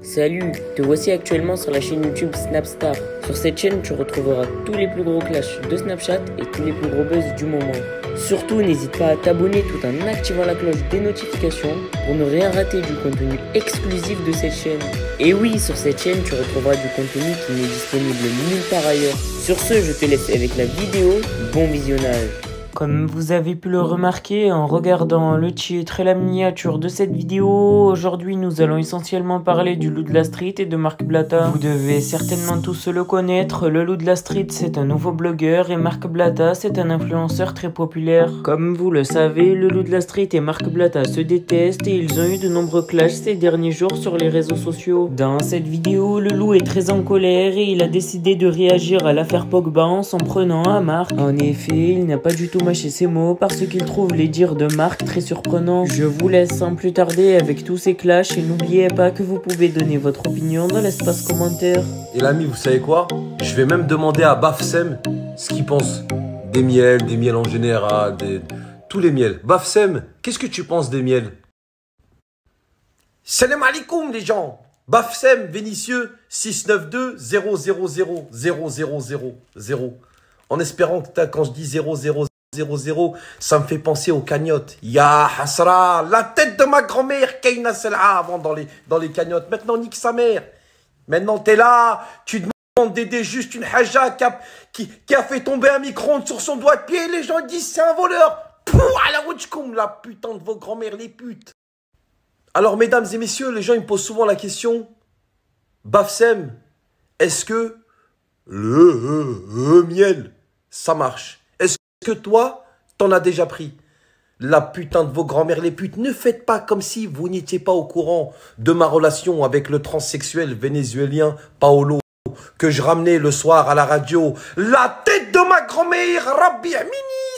Salut, te voici actuellement sur la chaîne YouTube Snapstar. Sur cette chaîne, tu retrouveras tous les plus gros clashs de Snapchat et tous les plus gros buzz du moment. Surtout, n'hésite pas à t'abonner tout en activant la cloche des notifications pour ne rien rater du contenu exclusif de cette chaîne. Et oui, sur cette chaîne, tu retrouveras du contenu qui n'est disponible nulle part ailleurs. Sur ce, je te laisse avec la vidéo. Bon visionnage. Comme vous avez pu le remarquer en regardant le titre et la miniature de cette vidéo, aujourd'hui nous allons essentiellement parler du loup de la street et de Marc Blatta. Vous devez certainement tous le connaître, le loup de la street c'est un nouveau blogueur et Marc Blatta c'est un influenceur très populaire. Comme vous le savez, le loup de la street et Marc Blatta se détestent et ils ont eu de nombreux clashs ces derniers jours sur les réseaux sociaux. Dans cette vidéo, le loup est très en colère et il a décidé de réagir à l'affaire Pogba en s'en prenant à Marc. En effet, il n'a pas du tout mâché ses mots parce qu'il trouve les dires de Marc très surprenants. Je vous laisse sans plus tarder avec tous ces clashs et n'oubliez pas que vous pouvez donner votre opinion dans l'espace commentaire. Et l'ami, vous savez quoi? Je vais même demander à Bafsem ce qu'il pense des miels en général, tous les miels. Bafsem, qu'est-ce que tu penses des miels? Salam alaikum les gens. Bafsem, Vénitieux, 692 000 000. En espérant que quand je dis 000, ça me fait penser aux cagnottes. Ya hasra, la tête de ma grand-mère, Kayna Sel'a, avant dans les cagnottes. Maintenant, nique sa mère. Maintenant, t'es là, tu demandes d'aider juste une haja qui a fait tomber un micro-ondes sur son doigt de pied. Les gens disent c'est un voleur. Pouh, à la wutchkoum, la putain de vos grand-mères, les putes. Alors, mesdames et messieurs, les gens ils me posent souvent la question. Bafsem, est-ce que le miel, ça marche? Est-ce que toi, t'en as déjà pris? La putain de vos grand-mères les putes, ne faites pas comme si vous n'étiez pas au courant de ma relation avec le transsexuel vénézuélien Paolo, que je ramenais le soir à la radio. La tête de ma grand-mère, Rabbi Amini,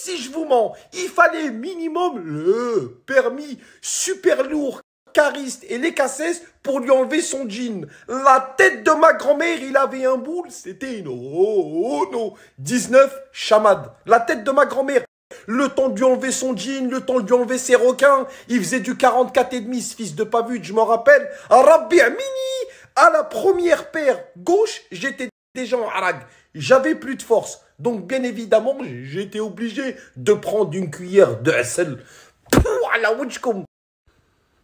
si je vous mens, il fallait minimum le permis super lourd, cariste et les cassettes pour lui enlever son jean. La tête de ma grand-mère, il avait un boule, c'était une 19 chamade. La tête de ma grand-mère, le temps de lui enlever son jean, le temps de lui enlever ses requins, il faisait du 44,5, ce fils de pavute, je m'en rappelle. Rabbi Amini, à la première paire gauche, j'étais déjà en harag. J'avais plus de force. Donc, bien évidemment, j'étais obligé de prendre une cuillère de sel. À la witchcom.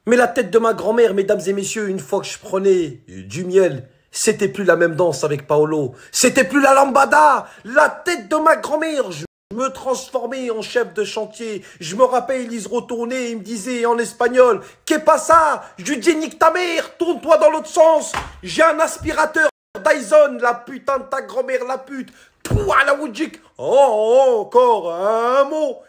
Mais la tête de ma grand-mère, mesdames et messieurs, une fois que je prenais du miel, c'était plus la même danse avec Paolo. C'était plus la lambada. La tête de ma grand-mère, je me transformais en chef de chantier. Je me rappelle, il se retournait, il me disait en espagnol, « Qu'est pas ça ?» Je lui dis « Nique ta mère, tourne-toi dans l'autre sens. J'ai un aspirateur Dyson, la putain de ta grand-mère, la pute. Pouah, la woudjik. Oh, encore un mot.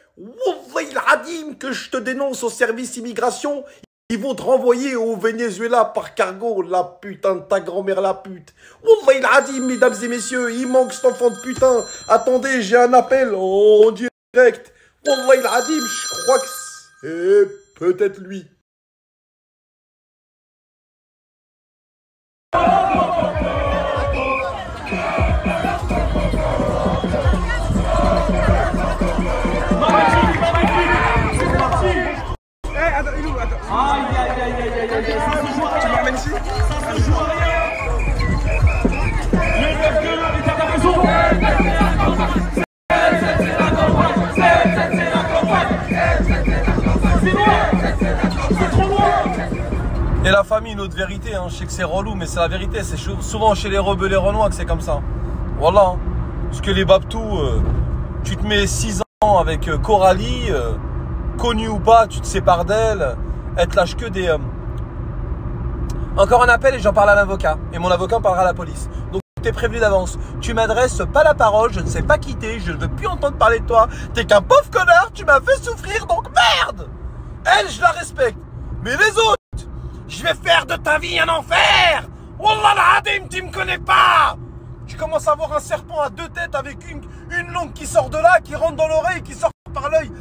Wallahi al-Adim que je te dénonce au service immigration. Ils vont te renvoyer au Venezuela par cargo, la putain de ta grand-mère, la pute. Wallahi al-Adim, mesdames et messieurs, il manque cet enfant de putain. Attendez, j'ai un appel en direct. Wallahi al-Adim, je crois que c'est peut-être lui. Tu m'emmènes ici? Ça joue à rien. Les mecs de là, t'as raison. C'est loin. C'est trop loin. Et la famille, une autre vérité, hein. Je sais que c'est relou, mais c'est la vérité. C'est souvent chez les rebelles et renois que c'est comme ça. Voilà. Hein. Parce que les babtous, tu te mets 6 ans avec Coralie, connue ou pas, tu te sépares d'elle. Elle te lâche que des... Encore un appel et j'en parle à l'avocat. Et mon avocat parlera à la police. Donc t'es prévenu d'avance. Tu m'adresses pas la parole, je ne sais pas qui t'es, je ne veux plus entendre parler de toi. T'es qu'un pauvre connard, tu m'as fait souffrir, donc merde. Elle, je la respecte. Mais les autres, je vais faire de ta vie un enfer. Wallah al-Adim, tu me connais pas. Tu commences à voir un serpent à 2 têtes avec une langue qui sort de là, qui rentre dans l'oreille, qui sort par l'œil.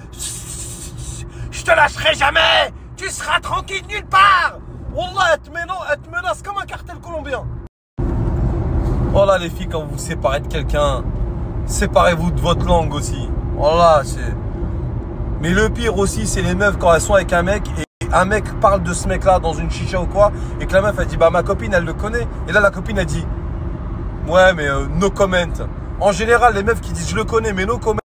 Je te lâcherai jamais. Tu seras tranquille nulle part. Wallah, elle te menace comme un cartel colombien. Voilà les filles, quand vous vous séparez de quelqu'un, séparez-vous de votre langue aussi. Voilà, c'est... Mais le pire aussi, c'est les meufs quand elles sont avec un mec un mec parle de ce mec-là dans une chicha ou quoi, et que la meuf, elle dit, bah ma copine, elle le connaît. Et là, la copine, elle dit, ouais, mais no comment. En général, les meufs qui disent, je le connais, mais no comment,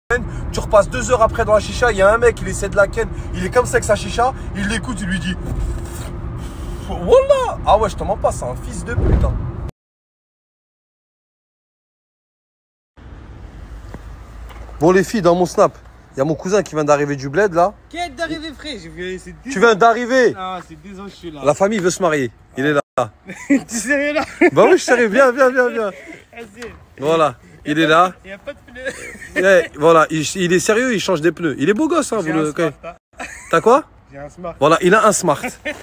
tu repasses 2 heures après dans la chicha, il y a un mec, il essaie de la ken, il est comme ça avec sa chicha, il l'écoute, il lui dit, Wallah. Ah ouais, je te mens pas, c'est un fils de pute. Hein. Bon les filles, dans mon snap, il y a mon cousin qui vient d'arriver du bled là. Qui est d'arriver frère? Tu viens d'arriver? Ah, c'est 10 ans que je suis là. La famille veut se marier, il est là. Tu es sérieux là? Bah oui, je suis sérieux, viens. Voilà, il est là. Il n'y a pas de pneus. Voilà, il est sérieux, il change des pneus. Il est beau gosse, hein, vous le... T'as quoi? J'ai un smart. Voilà, il a un smart.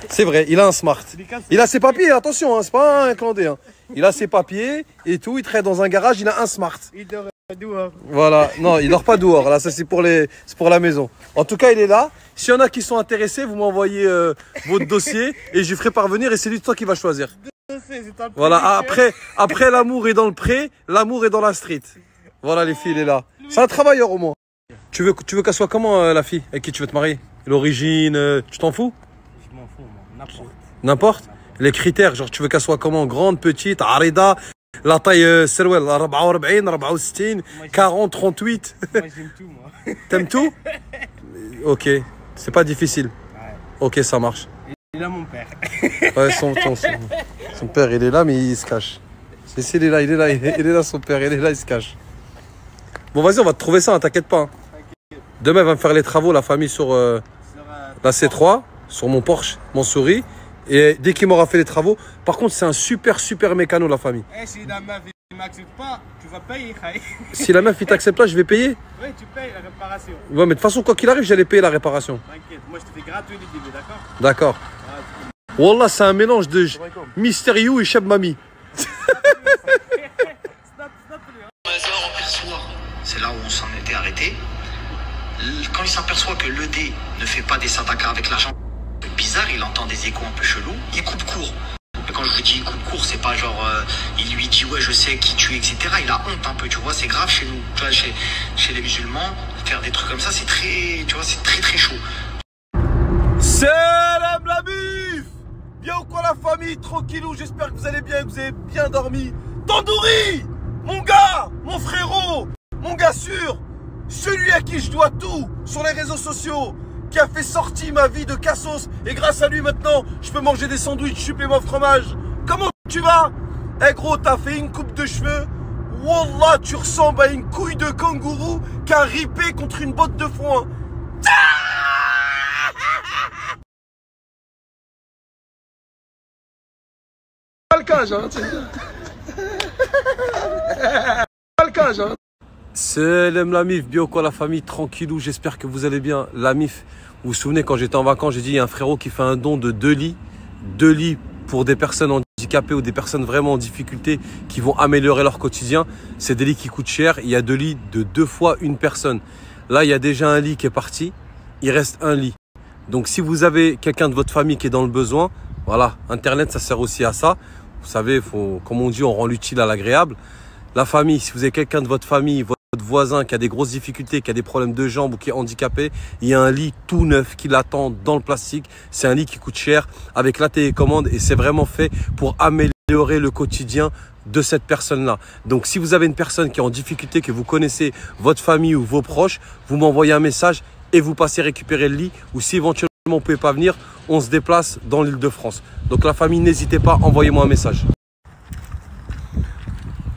C'est vrai, il a un smart. Il a ses papiers, attention, hein, c'est pas un clandé. Hein. Il a ses papiers et tout, il traite dans un garage, il a un smart. Il dort dehors. Voilà, non, il dort pas dehors, là, ça c'est pour la maison. En tout cas, il est là. S'il y en a qui sont intéressés, vous m'envoyez votre dossier et je lui ferai parvenir et c'est lui de toi qui va choisir. Voilà, après l'amour est dans le pré, l'amour est dans la street. Voilà les filles, il est là. C'est un travailleur au moins. Tu veux qu'elle soit comment la fille avec qui tu veux te marier? L'origine, tu t'en fous? Je m'en fous, moi. N'importe. N'importe? Les critères, genre tu veux qu'elle soit comment? Grande, petite, arida, la taille serwell, 44, 64, 40, 38. Moi j'aime tout, moi. T'aimes tout? Ok, c'est pas difficile. Ouais. Ok, ça marche. Il a mon père. Ouais, son père, il est là, mais il se cache. Il est là, son père, il est là, il se cache. Bon, vas-y, on va te trouver ça, hein, t'inquiète pas. Hein. Demain, elle va me faire les travaux, la famille, sur la C3, sur mon Porsche, mon souris. Et dès qu'il m'aura fait les travaux, par contre, c'est un super mécano, la famille. Et si la meuf ne m'accepte pas, tu vas payer. Si la meuf, il t'accepte pas, je vais payer. Oui, tu payes la réparation. Ouais, mais de toute façon, quoi qu'il arrive, j'allais payer la réparation. T'inquiète, moi je te fais gratuit les débits, d'accord? D'accord. Wallah, c'est un mélange de Mystérieux et Cheb Mami. C'est là où on s'en était arrêté. Quand il s'aperçoit que l'ED ne fait pas des sadakas avec l'argent bizarre, il entend des échos un peu chelous, il coupe court. Et quand je vous dis il coupe court, c'est pas genre il lui dit ouais je sais qui tu es, etc. Il a honte un peu, tu vois, c'est grave chez nous. Tu vois, chez les musulmans, faire des trucs comme ça, c'est très, tu vois, c'est très chaud. Salam la bif. Bien ou quoi la famille, tranquillou, j'espère que vous allez bien, que vous avez bien dormi. Tandoori, mon gars, mon frérot, mon gars sûr, celui à qui je dois tout sur les réseaux sociaux, qui a fait sortir ma vie de cassos, et grâce à lui maintenant, je peux manger des sandwichs supplément fromage. Comment tu vas? Eh gros, t'as fait une coupe de cheveux, wallah, tu ressembles à une couille de kangourou qui a ripé contre une botte de foin. Pas le cas, hein. Pas le cas, hein. Salam la mif, bien ou quoi la famille, tranquillou, j'espère que vous allez bien. La mif, vous vous souvenez quand j'étais en vacances, j'ai dit il y a un frérot qui fait un don de 2 lits. 2 lits pour des personnes handicapées ou des personnes vraiment en difficulté qui vont améliorer leur quotidien. C'est des lits qui coûtent cher, il y a 2 lits de 2 fois une personne. Là, il y a déjà un lit qui est parti, il reste un lit. Donc si vous avez quelqu'un de votre famille qui est dans le besoin, voilà, Internet ça sert aussi à ça. Vous savez, comme on dit, on rend l'utile à l'agréable. La famille, si vous avez quelqu'un de votre famille, votre voisin qui a des grosses difficultés, qui a des problèmes de jambes ou qui est handicapé, il y a un lit tout neuf qui l'attend dans le plastique. C'est un lit qui coûte cher avec la télécommande et c'est vraiment fait pour améliorer le quotidien de cette personne-là. Donc si vous avez une personne qui est en difficulté, que vous connaissez, votre famille ou vos proches, vous m'envoyez un message et vous passez récupérer le lit. Ou si éventuellement vous ne pouvez pas venir, on se déplace dans l'Île-de-France. Donc la famille, n'hésitez pas, envoyez-moi un message.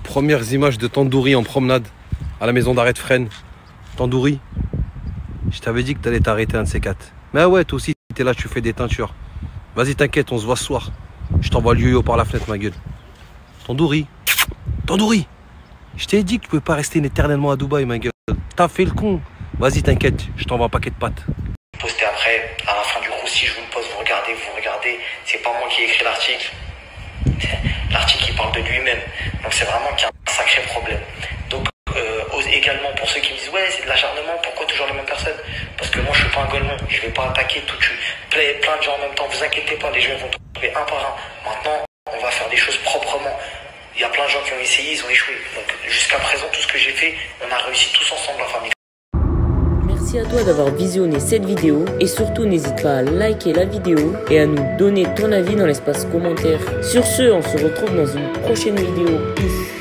Premières images de Tandoori en promenade à la maison d'arrêt de Fresnes. Tandoori, je t'avais dit que tu allais t'arrêter un de ces 4. Mais ouais, toi aussi, tu es là, tu fais des teintures. Vas-y, t'inquiète, on se voit ce soir. Je t'envoie le yo-yo par la fenêtre, ma gueule. Tandoori, Tandoori, je t'ai dit que tu peux pas rester éternellement à Dubaï, ma gueule. T'as fait le con. Vas-y, t'inquiète, je t'envoie un paquet de pâtes. Postez après, à la fin du coup, si je vous le poste, vous regardez. C'est pas moi qui ai écrit l'article. L'article il parle de lui-même. Donc c'est vraiment qu'il y a un sacré problème. Donc également pour ceux qui me disent ouais c'est de l'acharnement, pourquoi toujours les mêmes personnes? Parce que moi je suis pas un golemon, je vais pas attaquer plein de gens en même temps, vous inquiétez pas, les gens vont trouver un par un. Maintenant on va faire des choses proprement. Il y a plein de gens qui ont essayé, ils ont échoué. Donc jusqu'à présent tout ce que j'ai fait, on a réussi tous ensemble la famille. Merci Merci à toi d'avoir visionné cette vidéo et surtout n'hésite pas à liker la vidéo et à nous donner ton avis dans l'espace commentaire. Sur ce, on se retrouve dans une prochaine vidéo. Peace.